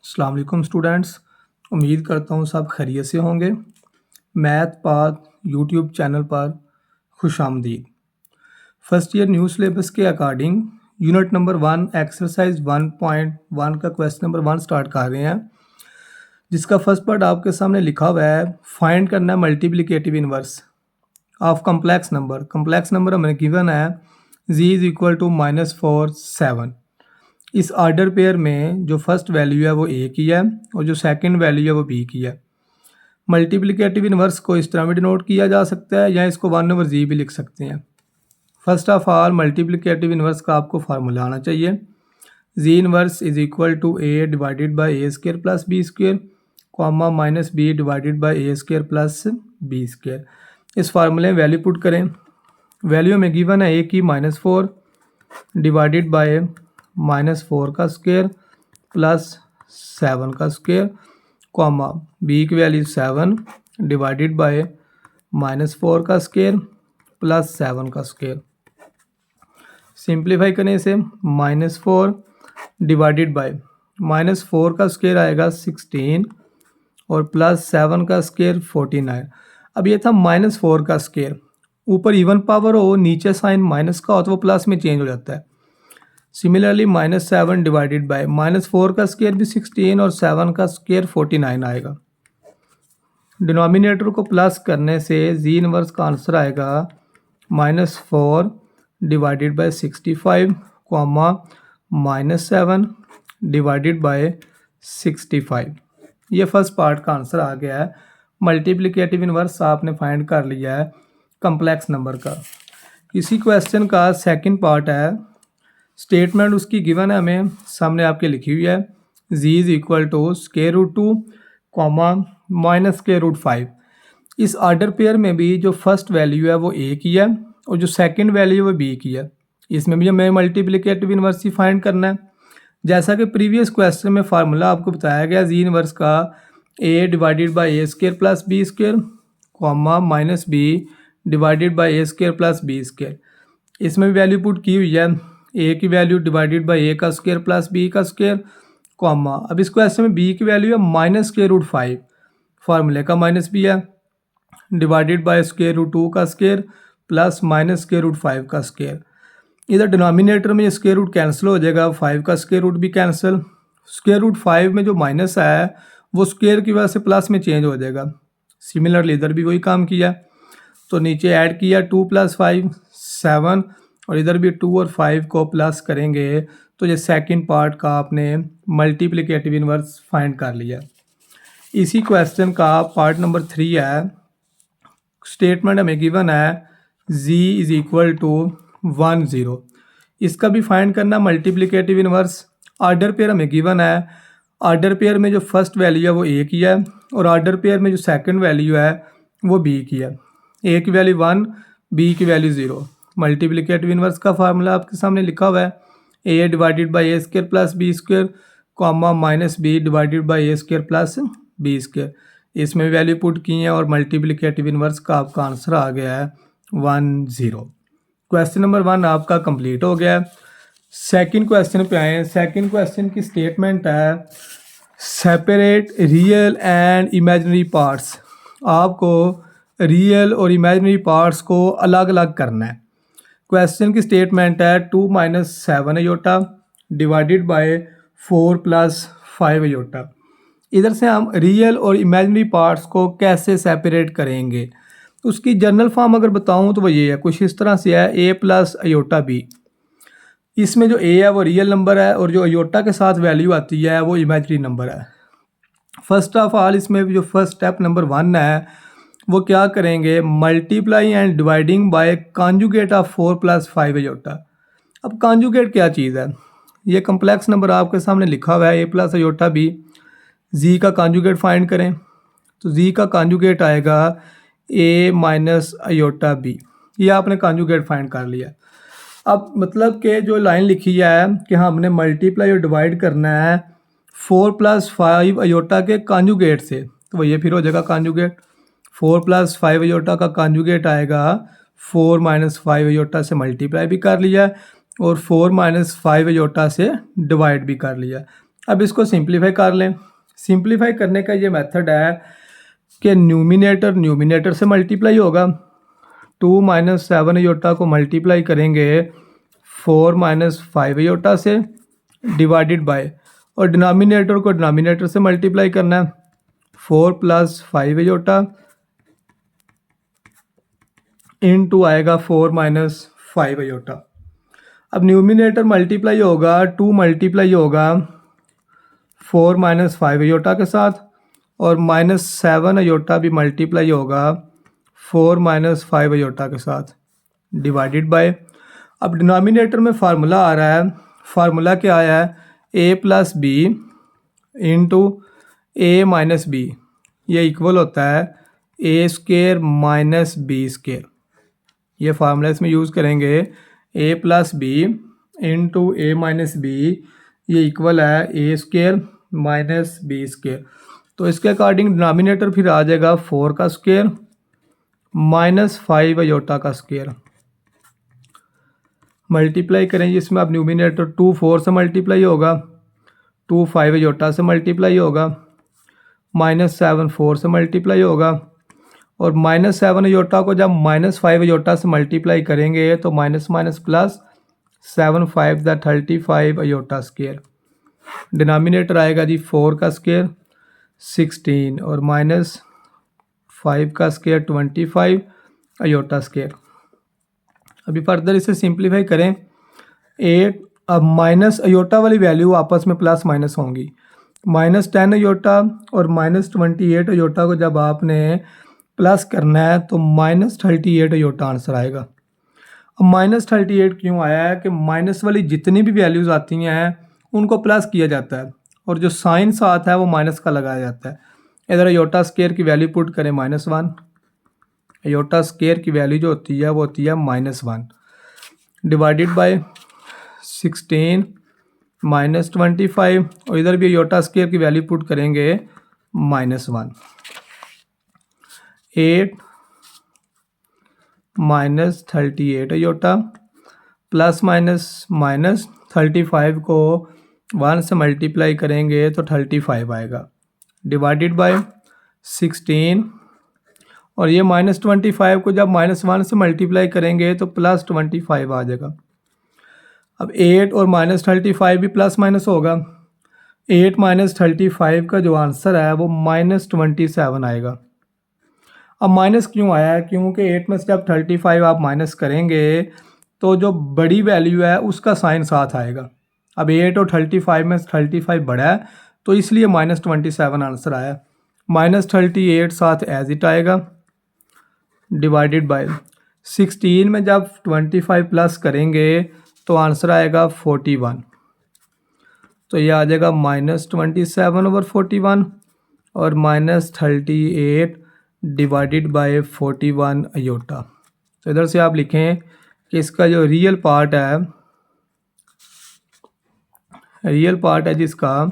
अस्सलाम वालेकुम स्टूडेंट्स। उम्मीद करता हूँ सब खैरियत से होंगे। मैथ पाथ यूट्यूब चैनल पर खुशामदीद। फर्स्ट ईयर न्यू सिलेबस के अकॉर्डिंग यूनिट नंबर 1 एक्सरसाइज 1.1 का क्वेश्चन नंबर 1 स्टार्ट कर रहे हैं, जिसका फर्स्ट पार्ट आपके सामने लिखा हुआ है। फाइंड करना है multiplicative inverse of complex number. Complex number हमें गिवन है z इज इक्वल टू -4 7। इस ऑर्डर पेयर में जो फर्स्ट वैल्यू है वो ए की है और जो सेकंड वैल्यू है वो बी की है। मल्टीप्लिकेटिव इनवर्स को इस तरह भी डिनोट किया जा सकता है या इसको 1/z भी लिख सकते हैं। First of all multiplicative inverse का आपको फार्मूला आना चाहिए। Z inverse is equal to a divided by a square plus b square comma minus b divided by a square plus b square. इस फार्मूले में वैल्यू पुट करें। वैल्यू में गिवन है ए की -4 डिवाइडेड बाई -4 का स्क्वायर प्लस 7 का स्क्वायर कॉमा बी की वैल्यू 7 डिवाइडेड बाय -4 का स्क्वायर प्लस 7 का स्क्वायर। सिंप्लीफाई करने से -4 डिवाइडेड बाय -4 का स्क्वायर आएगा 16 और प्लस 7 का स्क्वायर 49। अब ये था -4 का स्क्वायर, ऊपर इवन पावर हो नीचे साइन माइनस का हो तो वो प्लस में चेंज हो जाता है। सिमिलरली -7 डिवाइडेड बाय -4 का स्क्वायर भी 16 और 7 का स्क्वायर 49 आएगा। डिनोमिनेटर को प्लस करने से जी इनवर्स का आंसर आएगा -4 divided by 65 comma -7 divided by 65। ये फर्स्ट पार्ट का आंसर आ गया है। मल्टीप्लिकेटिव इनवर्स आपने फाइंड कर लिया है कम्प्लेक्स नंबर का। इसी क्वेश्चन का सेकंड पार्ट है। स्टेटमेंट उसकी गिवन है, हमें सामने आपके लिखी हुई है। z is equal to √2 comma -√5। इस ऑर्डर पेयर में भी जो फर्स्ट वैल्यू है वो a की है और जो सेकंड वैल्यू है वो b की है। इसमें भी हमें मल्टीप्लिकेटिव इनवर्स ही फाइंड करना है। जैसा कि प्रीवियस क्वेश्चन में फार्मूला आपको बताया गया z इनवर्स का a divided by a square plus b square comma -b divided by a square plus b square. इसमें भी वैल्यू पुट की हुई है। ए की वैल्यू डिवाइडेड बाई ए का स्क्वायर प्लस बी का स्क्वायर कॉमा, अब इस क्वेश्चन में बी की वैल्यू है -√5, फार्मूले का माइनस भी है, डिवाइडेड बाई √2 का स्क्वायर प्लस -√5 का स्क्वायर। इधर डिनोमिनेटर में स्क्वायर रूट कैंसिल हो जाएगा, 5 का स्क्वायर रूट भी कैंसिल। √5 में जो माइनस है वो स्क्वायर की वजह से प्लस में चेंज हो जाएगा। सिमिलरली इधर भी वही काम किया, तो नीचे ऐड किया 2 + 5 7 और इधर भी 2 और 5 को प्लस करेंगे तो ये सेकंड पार्ट का आपने मल्टीप्लिकेटिव इनवर्स फाइंड कर लिया। इसी क्वेश्चन का पार्ट नंबर 3 है। स्टेटमेंट हमें गिवन है z इज इक्वल टू 1 0। इसका भी फाइंड करना मल्टीप्लिकेटिव इनवर्स। ऑर्डर पेयर हमें गिवन है। ऑर्डर पेयर में जो फर्स्ट वैल्यू है वो a की है और ऑर्डर पेयर में जो सेकंड वैल्यू है वो b की है। a की वैल्यू 1, b की वैल्यू 0। मल्टीप्लिकेटिव इनवर्स का फार्मूला आपके सामने लिखा हुआ है। a divided by a square plus B square comma -b divided by a square plus B square. इसमें वैल्यू पुट की है और मल्टीप्लिकेटिव इनवर्स का आपका आंसर आ गया है 1 0। क्वेश्चन नंबर 1 आपका कंप्लीट हो गया है। सेकंड क्वेश्चन पे आए। सेकंड क्वेश्चन की स्टेटमेंट है separate real and imaginary parts. आपको रियल और इमेजिनरी पार्ट्स को अलग अलग करना है। क्वेश्चन की स्टेटमेंट है 2 - 7 अयोटा डिवाइडेड बाय 4 + 5 अयोटा। इधर से हम रियल और इमेजिनरी पार्ट्स को कैसे सेपरेट करेंगे, उसकी जनरल फॉर्म अगर बताऊं तो वो ये है, कुछ इस तरह से है a + अयोटा b। इसमें जो a है वो रियल नंबर है और जो अयोटा के साथ वैल्यू आती है वो इमेजिनरी नंबर है। फर्स्ट ऑफ ऑल इसमें जो फर्स्ट स्टेप नंबर 1 है वो क्या करेंगे, multiply and dividing by conjugate of 4 + 5 iota. अब कॉन्जुगेट क्या चीज़ है, ये कम्प्लेक्स नंबर आपके सामने लिखा हुआ है a + अयोटा b। z का कॉन्जुगेट फाइंड करें तो z का कॉन्जुगेट आएगा a - अयोटा b। ये आपने कॉन्जुगेट फाइंड कर लिया। अब मतलब कि जो लाइन लिखी है कि हमने मल्टीप्लाई और डिवाइड करना है 4 + 5 अयोटा के कॉन्जुगेट से, तो ये फिर हो जाएगा कॉन्जुगेट। 4 + 5 अयोटा का कॉन्जुगेट आएगा 4 - 5 अयोटा से मल्टीप्लाई भी कर लिया और 4 - 5 अयोटा से डिवाइड भी कर लिया। अब इसको सिंप्लीफाई कर लें। सिंप्लीफाई करने का ये मेथड है कि न्यूमिनेटर से मल्टीप्लाई होगा। 2 माइनस 7 योटा को मल्टीप्लाई करेंगे 4 माइनस 5 योटा से डिवाइडेड बाय, और डिनोमिनेटर को डिनोमिनेटर से मल्टीप्लाई करना है। 4 प्लस 5 योटा इनटू आएगा 4 माइनस 5 योटा। अब न्यूमिनेटर मल्टीप्लाई होगा, 2 मल्टीप्लाई होगा 4 माइनस 5 योटा के साथ, और माइनस 7 योटा भी मल्टीप्लाई होगा 4 माइनस 5 योटा के साथ डिवाइडेड बाय। अब डिनोमिनेटर में फार्मूला आ रहा है, फार्मूला क्या आया है, a plus B into A minus B, ये इक्वल होता है a square minus b square. ये फार्मूला इसमें यूज़ करेंगे, a plus B into A minus B, ये इक्वल है a square minus b square. तो इसके अकॉर्डिंग डिनोमिनेटर फिर आ जाएगा 4 का स्केयर माइनस 5 योटा का स्केयर। मल्टीप्लाई करें इसमें, अब न्यूमिनेटर 2 4 से मल्टीप्लाई होगा, 2 5 योटा से मल्टीप्लाई होगा, माइनस 7 4 से मल्टीप्लाई होगा, और माइनस 7 योटा को जब माइनस 5 योटा से मल्टीप्लाई करेंगे तो माइनस माइनस प्लस 7 5 द 35 योटा स्केयर। डिनोमिनेटर आएगा जी 4 का स्केयर 16 और माइनस 5 का स्केयर 25 योटा स्केयर। अभी फर्दर इसे सिंप्लीफाई करें, 8 अब माइनस अयोटा वाली वैल्यू आपस में प्लस माइनस होंगी। माइनस 10 अयोटा और माइनस 28 अयोटा को जब आपने प्लस करना है तो माइनस 38 अयोटा आंसर आएगा। अब माइनस 38 क्यों आया है कि माइनस वाली जितनी भी वैल्यूज़ आती हैं उनको प्लस किया जाता है, और जो साइन साथ है वो माइनस का लगाया जाता है। इधर अयोटा स्केयर की वैल्यू पुट करें -1, अयोटा स्केयर की वैल्यू जो होती है वो होती है -1 डिवाइडेड बाय 16 माइनस 25, और इधर भी अयोटा स्केयर की वैल्यू पुट करेंगे -1। 8 minus 38 iota plus minus minus 35 को 1 से मल्टीप्लाई करेंगे तो 35 आएगा डिवाइडेड बाय 16, और ये -25 को जब -1 से मल्टीप्लाई करेंगे तो +25 आ जाएगा। अब 8 और -35 भी प्लस माइनस होगा, 8 माइनस 35 का जो आंसर है वो -27 आएगा। अब माइनस क्यों आया है, क्योंकि 8 में से जब 35 आप माइनस करेंगे तो जो बड़ी वैल्यू है उसका साइन साथ आएगा। अब 8 और 35 में 35 बड़ा है तो इसलिए -27 आंसर आया। -38 साथ एज इट आएगा डिवाइडेड बाय 16 में जब 25 प्लस करेंगे तो आंसर आएगा 41, तो ये आ जाएगा -27/41 और -38 डिवाइडेड बाय 41 अयोटा। तो इधर से आप लिखें कि इसका जो रियल पार्ट है जिसका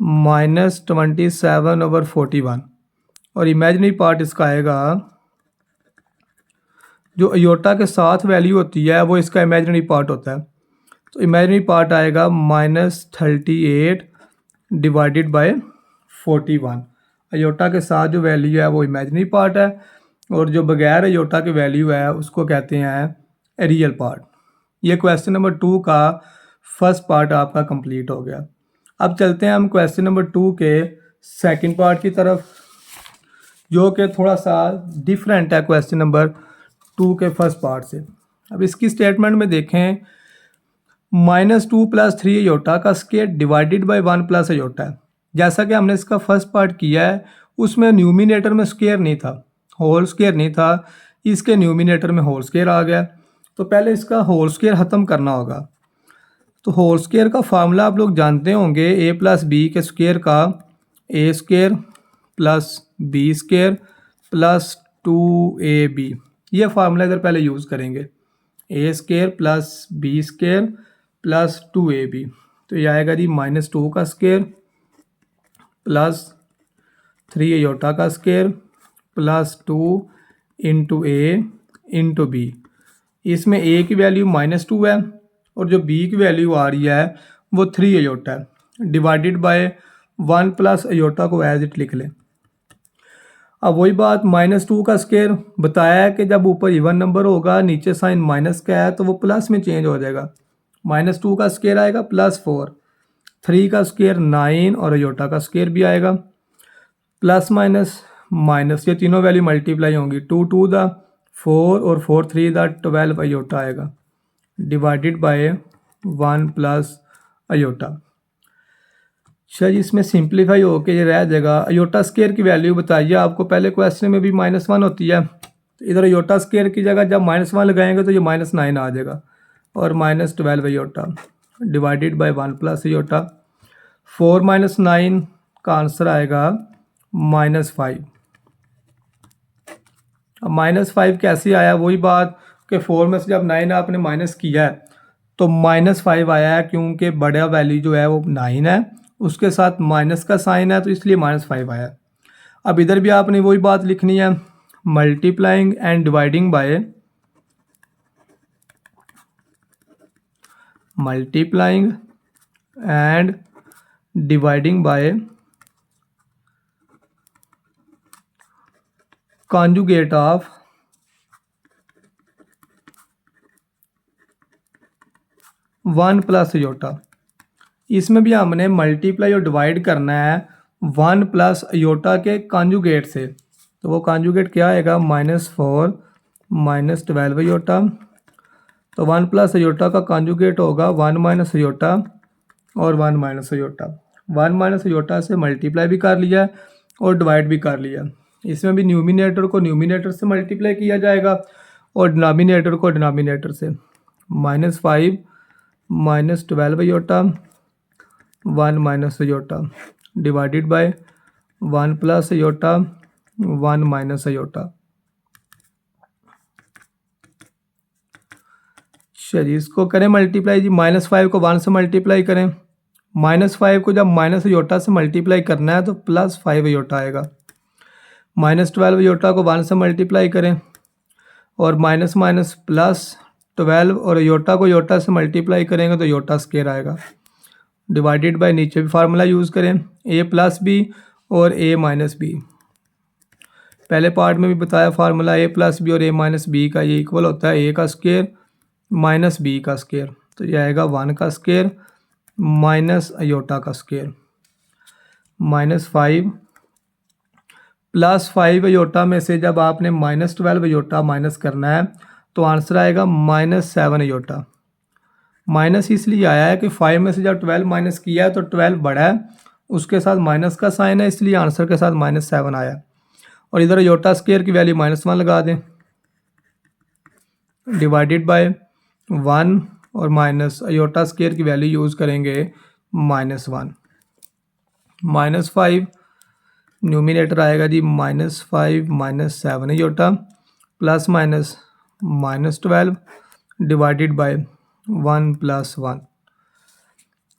-27/41, और इमेजिनरी पार्ट इसका आएगा जो अयोटा के साथ वैल्यू होती है वो इसका इमेजिनरी पार्ट होता है। तो इमेजिनरी पार्ट आएगा -38 डिवाइडेड बाय 41। अयोटा के साथ जो वैल्यू है वो इमेजिनरी पार्ट है, और जो बगैर अयोटा की वैल्यू है उसको कहते हैं रियल पार्ट। ये क्वेश्चन नंबर 2 का फर्स्ट पार्ट आपका कंप्लीट हो गया। अब चलते हैं हम क्वेश्चन नंबर 2 के सेकंड पार्ट की तरफ, जो कि थोड़ा सा डिफरेंट है क्वेश्चन नंबर 2 के फर्स्ट पार्ट से। अब इसकी स्टेटमेंट में देखें, -2 + 3 अयोटा का स्केयर डिवाइडेड बाय 1 + अयोटा है। जैसा कि हमने इसका फर्स्ट पार्ट किया है उसमें न्यूमिनेटर में स्केयर नहीं था, होल स्केयर नहीं था, इसके न्यूमिनेटर में होल स्केयर आ गया। तो पहले इसका होल स्केयर ख़त्म करना होगा। तो होल स्केयर का फार्मूला आप लोग जानते होंगे, a + b के स्केयर का a² + b² + 2ab। ये फार्मूला इधर पहले यूज़ करेंगे, a² + b² + 2ab। तो ये आएगा जी -2 का स्केयर प्लस 3 अयोटा का स्केयर प्लस 2 × a × b। इसमें a की वैल्यू -2 है और जो b की वैल्यू आ रही है वो 3 अयोटा है, डिवाइडेड बाय 1 प्लस अयोटा को एज इट लिख लें। अब वही बात -2 का स्केयर बताया है कि जब ऊपर इवन नंबर होगा नीचे साइन माइनस का है तो वो प्लस में चेंज हो जाएगा। -2 का स्केयर आएगा +4, 3 का स्केयर 9 और अयोटा का स्केयर भी आएगा प्लस माइनस माइनस, ये तीनों वैल्यू मल्टीप्लाई होंगी। 2 2 द 4 और 4 3 द 12 अयोटा आएगा डिवाइडेड बाय 1 प्लस अयोटा। अच्छा जी, इसमें सिंप्लीफाई होकर ये रह जाएगा। अयोटा स्केयर की वैल्यू बताइए, आपको पहले क्वेश्चन में भी -1 होती है, तो इधर अयोटा स्केयर की जगह जब -1 लगाएंगे तो ये -9 आ जाएगा और -12 iota divided by 1 plus iota. 4 - 9 का आंसर आएगा -5। अब -5 कैसे आया, वही बात कि 4 में से जब 9 आपने माइनस किया है तो -5 आया है, क्योंकि बड़ा वैल्यू जो है वो 9 है, उसके साथ माइनस का साइन है तो इसलिए -5 आया। अब इधर भी आपने वही बात लिखनी है, multiplying and dividing bye conjugate of 1 plus aorta. इसमें भी हमने मल्टीप्लाई और डिवाइड करना है 1 प्लस अयोटा के कॉन्जुगेट से, तो वो कॉन्जुगेट क्या आएगा -4 -12 अयोटा। तो 1 प्लस अयोटा का कॉन्जुगेट होगा 1 माइनस अयोटा और 1 माइनस अयोटा। 1 माइनस अयोटा से मल्टीप्लाई भी कर लिया और डिवाइड भी कर लिया। इसमें भी न्यूमिनेटर को न्यूमिनेटर से मल्टीप्लाई किया जाएगा और डिनोमिनेटर को डिनोमिनेटर से। -5 -12 iota 1 minus iota divided by 1 plus iota 1 minus iota. चलिए इसको करें मल्टीप्लाई जी, -5 को 1 से मल्टीप्लाई करें। -5 को जब माइनस अयोटा से मल्टीप्लाई करना है तो +5 अयोटा आएगा। -12 अयोटा को 1 से मल्टीप्लाई करें और माइनस माइनस +12 और अयोटा को अयोटा से मल्टीप्लाई करेंगे तो अयोटा स्केयर आएगा डिवाइडेड बाय, नीचे भी फार्मूला यूज़ करें a+b और a-b। पहले पार्ट में भी बताया फार्मूला a+b और a-b का ये इक्वल होता है a का स्केयर माइनस b का स्केयर, तो ये आएगा 1 का स्केयर माइनस अयोटा का स्केयर। -5 +5 अयोटा में से जब आपने -12 अयोटा माइनस करना है तो आंसर आएगा -7 अयोटा। माइनस इसलिए आया है कि 5 में से जब 12 माइनस किया है तो 12 बड़ा है, उसके साथ माइनस का साइन है, इसलिए आंसर के साथ -7 आया। और इधर अयोटा स्केयर की वैल्यू -1 लगा दें डिवाइडेड बाय 1 और माइनस अयोटा स्केयर की वैल्यू यूज़ करेंगे -1। -5 न्यूमिनेटर आएगा जी -5 -7 iota plus minus -12 divided by 1 + 1।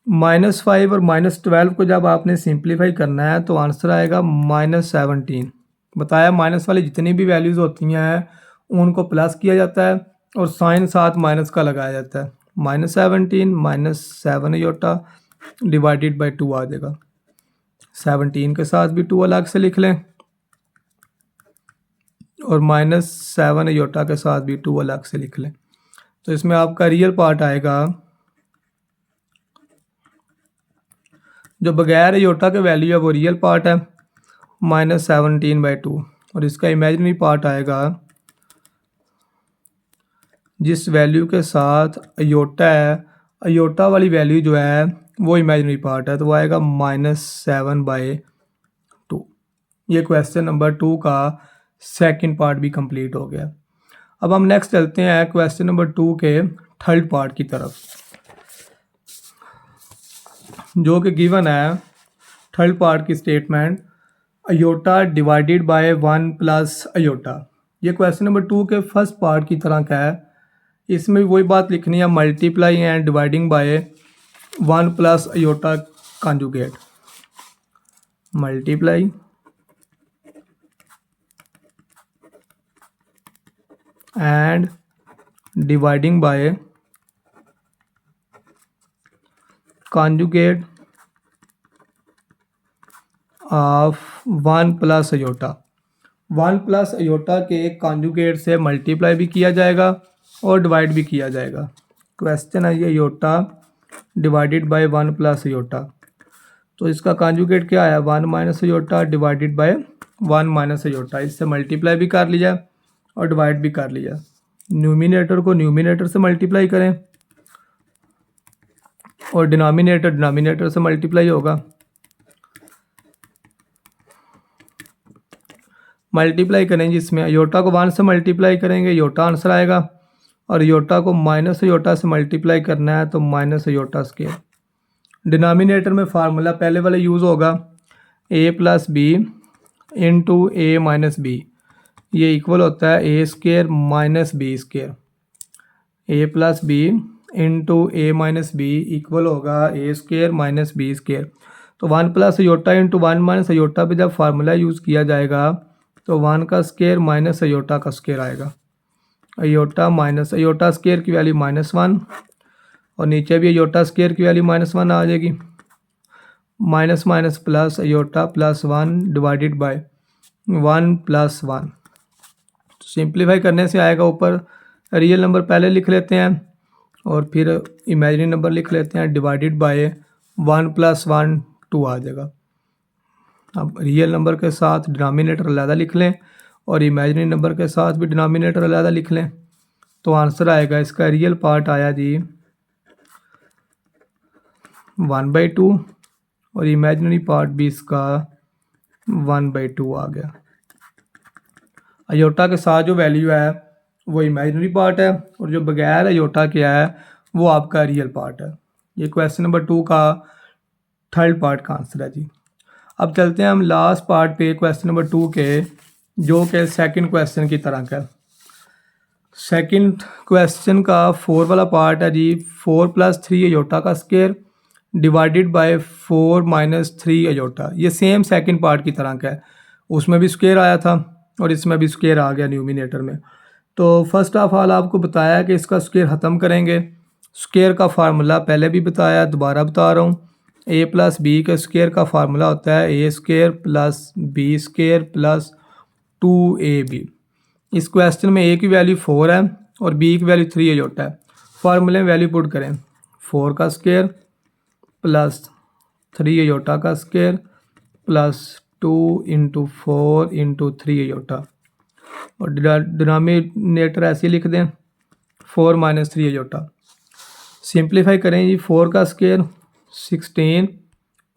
-5 और -12 को जब आपने सिंप्लीफाई करना है तो आंसर आएगा -17। बताया माइनस वाली जितनी भी वैल्यूज़ होती हैं उनको प्लस किया जाता है और साइन साथ माइनस का लगाया जाता है। -17 -7 अयोटा डिवाइडेड बाय 2 आ जाएगा। 17 के साथ भी 2 अलग से लिख लें और -7 अयोटा के साथ भी 2 अलग से लिख लें, तो इसमें आपका रियल पार्ट आएगा जो बगैर अयोटा के वैल्यू है वो रियल पार्ट है -17/2, और इसका इमेजिनरी पार्ट आएगा जिस वैल्यू के साथ अयोटा है, अयोटा वाली वैल्यू जो है वो इमेजिनरी पार्ट है, तो वो आएगा -7/2। ये क्वेश्चन नंबर 2 का सेकंड पार्ट भी कंप्लीट हो गया। अब हम नेक्स्ट चलते हैं क्वेश्चन नंबर 2 के थर्ड पार्ट की तरफ, जो कि गिवन है थर्ड पार्ट की statement iota divided by 1 plus iota. ये क्वेश्चन नंबर 2 के फर्स्ट पार्ट की तरह का है। इसमें भी वही बात लिखनी है, multiply and dividing bye 1 plus aorta conjugate. Multiply and dividing by conjugate of 1 plus iota. 1 plus aorta के कॉन्जुगेट से मल्टीप्लाई भी किया जाएगा और डिवाइड भी किया जाएगा। क्वेश्चन है ये iota divided by 1 plus iota, तो इसका कॉन्जुगेट क्या है 1 minus iota divided by 1 minus iota. इससे मल्टीप्लाई भी कर लिया और डिवाइड भी कर लिया। न्यूमिनेटर को न्यूमिनेटर से मल्टीप्लाई करें और डिनोमिनेटर डिनोमिनेटर से मल्टीप्लाई होगा। मल्टीप्लाई करेंगे, इसमें अयोटा को 1 से मल्टीप्लाई करेंगे अयोटा आंसर आएगा, और अयोटा को माइनस अयोटा से मल्टीप्लाई करना है तो माइनस अयोटा स्क्वायर। डिनोमिनेटर में फार्मूला पहले वाला यूज़ होगा a plus B into A minus B, ये इक्वल होता है A square minus B square. a plus B into A minus B equal होगा A square minus B square. तो 1 plus iota into 1 minus iota पे जब formula use किया जाएगा तो 1 का स्क्वायर माइनस अयोटा का स्क्वायर आएगा। अयोटा माइनस अयोटा स्क्वायर की वैल्यू -1 और नीचे भी अयोटा स्क्वायर की वैल्यू -1 आ जाएगी। Minus minus plus iota plus 1 divided by 1 plus 1। Simplify करने से आएगा, ऊपर रियल नंबर पहले लिख लेते हैं और फिर इमेजिनरी नंबर लिख लेते हैं, डिवाइडेड बाय 1 प्लस 1 2 आ जाएगा। अब रियल नंबर के साथ डिनोमिनेटर अलग लिख लें और इमेजिनरी नंबर के साथ भी डिनोमिनेटर अलग लिख लें, तो आंसर आएगा इसका रियल पार्ट आया जी 1/2 और इमेजिनरी पार्ट भी इसका 1/2 आ गया। अयोटा के साथ जो वैल्यू है वो इमेजिनरी पार्ट है और जो बगैर अयोटा के है वो आपका रियल पार्ट है। ये क्वेश्चन नंबर 2 का थर्ड पार्ट का आंसर है जी। अब चलते हैं हम लास्ट पार्ट पे क्वेश्चन नंबर 2 के, जो कि सेकंड क्वेश्चन की तरह का। सेकंड क्वेश्चन का 4 वाला पार्ट है जी 4 प्लस 3 अयोटा का square divided by 4 minus 3 iota. ये सेम सेकंड पार्ट की तरह का है, उसमें भी स्क्वायर आया था और इसमें भी स्क्वायर आ गया न्यूमिनेटर में। तो फर्स्ट ऑफ ऑल आपको बताया कि इसका स्क्वायर ख़त्म करेंगे। स्क्वायर का फार्मूला पहले भी बताया, दोबारा बता रहा हूँ। ए प्लस बी के स्क्वायर का फार्मूला होता है A square plus B square plus 2ab। इस क्वेश्चन में ए की वैल्यू 4 है और बी की वैल्यू 3 अयोटा है। फार्मूले में वैल्यू पुट करें, 4 का स्क्वायर प्लस 3 अयोटा का square plus 2 into 4 into 3 iota, और डिनोमिनेटर ऐसे लिख दें 4 माइनस 3 अयोटा। सिंप्लीफाई करें जी, 4 का स्क्वायर 16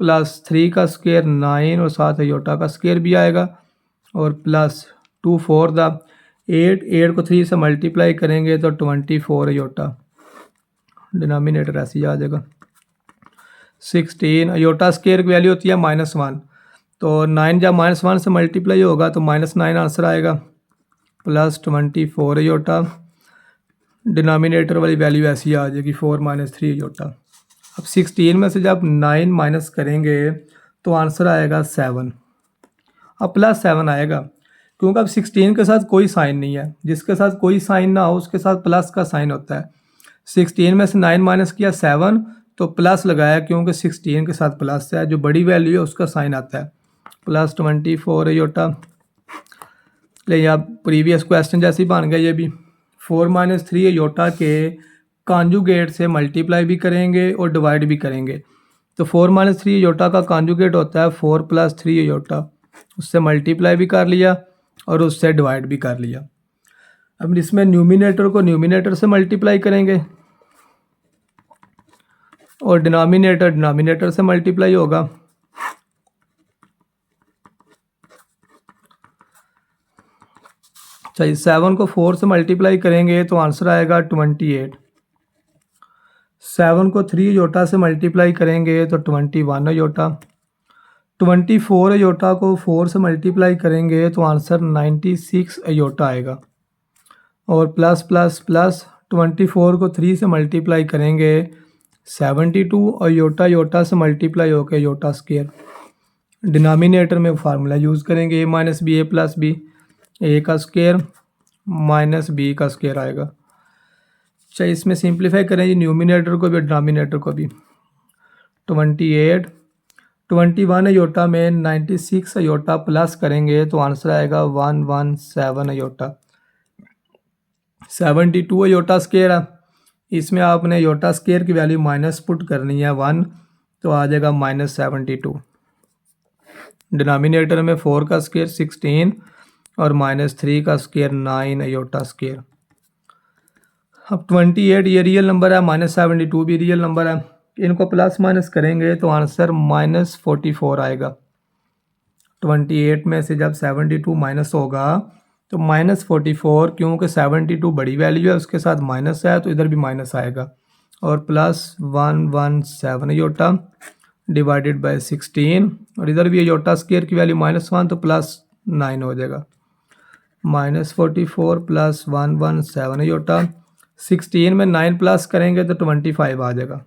प्लस 3 का स्क्वायर 9 और साथ अयोटा का स्क्वायर भी आएगा, और प्लस 2 4 द 8 को 3 से मल्टीप्लाई करेंगे तो 24 अयोटा। डिनोमिनेटर ऐसे ही आ जाएगा। 16 अयोटा स्क्वायर की वैल्यू होती है -1, तो 9 जब -1 से मल्टीप्लाई होगा तो -9 आंसर आएगा, प्लस 24 अयोटा। डिनोमिनेटर वाली वैल्यू ऐसी आ जाएगी 4 माइनस 3 अयोटा। अब 16 में से जब 9 माइनस करेंगे तो आंसर आएगा 7। अब प्लस 7 आएगा क्योंकि अब 16 के साथ कोई साइन नहीं है, जिसके साथ कोई साइन ना हो उसके साथ प्लस का साइन होता है। 16 में से 9 माइनस किया 7 तो प्लस लगाया, क्योंकि 16 के साथ प्लस है, जो बड़ी वैल्यू है उसका साइन आता है, प्लस 24 अयोटा। ले अब प्रीवियस क्वेश्चन जैसे ही बन गया ये भी। 4 माइनस 3 अयोटा के कॉन्जुगेट से मल्टीप्लाई भी करेंगे और डिवाइड भी करेंगे। तो 4 माइनस 3 अयोटा का कॉन्जुगेट होता है 4 प्लस 3 अयोटा, उससे मल्टीप्लाई भी कर लिया और उससे डिवाइड भी कर लिया। अब इसमें न्यूमिनेटर को न्यूमिनेटर से मल्टीप्लाई करेंगे और डिनोमिनेटर डिनोमिनेटर से मल्टीप्लाई होगा। चाहिए 7 को 4 से मल्टीप्लाई करेंगे तो आंसर आएगा 28। 7 को 3 अयोटा से मल्टीप्लाई करेंगे तो 21 अयोटा। 24 अयोटा को 4 से मल्टीप्लाई करेंगे तो आंसर 96 अयोटा आएगा। और प्लस प्लस प्लस 24 को 3 से मल्टीप्लाई करेंगे 72 अयोटा अयोटा से मल्टीप्लाई होकर अयोटा स्क्वायर। डिनोमिनेटर में फार्मूला यूज़ करेंगे ए माइनस बी ए प्लस बी, ए का स्क्वायर माइनस बी का स्क्वायर आएगा। चाहे इसमें सिंप्लीफाई करें जी न्यूमिनेटर को भी डिनोमिनेटर को भी। 28, 21 अयोटा में 96 अयोटा प्लस करेंगे तो आंसर आएगा 117 अयोटा। 72 अयोटा स्केयर है, इसमें आपने अयोटा स्केयर की वैल्यू माइनस पुट करनी है 1, तो आ जाएगा -72। डिनोमिनेटर में 4 का स्केयर 16 और -3 का स्केयर 9 अयोटा स्केयर। अब 28 ये रियल नंबर है, -72 भी रियल नंबर है, इनको प्लस माइनस करेंगे तो आंसर -44 आएगा। 28 में से जब 72 माइनस होगा तो -44, क्योंकि 72 बड़ी वैल्यू है उसके साथ माइनस है तो इधर भी माइनस आएगा, और +117 अयोटा डिवाइडेड बाय 16, और इधर भी अयोटा स्केयर की वैल्यू -1 तो +9 हो जाएगा। -44 + 117 अयोटा, 16 में 9 प्लस करेंगे तो 25 आ जाएगा।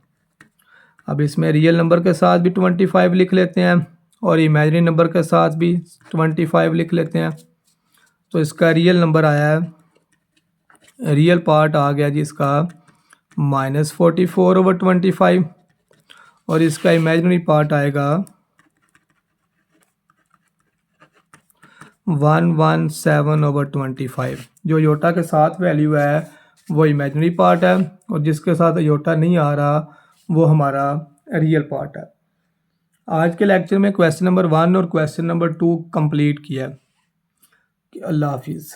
अब इसमें रियल नंबर के साथ भी 25 लिख लेते हैं और इमेजिनरी नंबर के साथ भी 25 लिख लेते हैं, तो इसका रियल नंबर आया है, रियल पार्ट आ गया जी इसका -44/25, और इसका इमेजिनरी पार्ट आएगा 117/25। जो योटा के साथ वैल्यू है वो इमेजिनरी पार्ट है, और जिसके साथ योटा नहीं आ रहा वो हमारा रियल पार्ट है। आज के लेक्चर में क्वेश्चन नंबर 1 और क्वेश्चन नंबर 2 कंप्लीट किया। अल्लाह हाफिज़।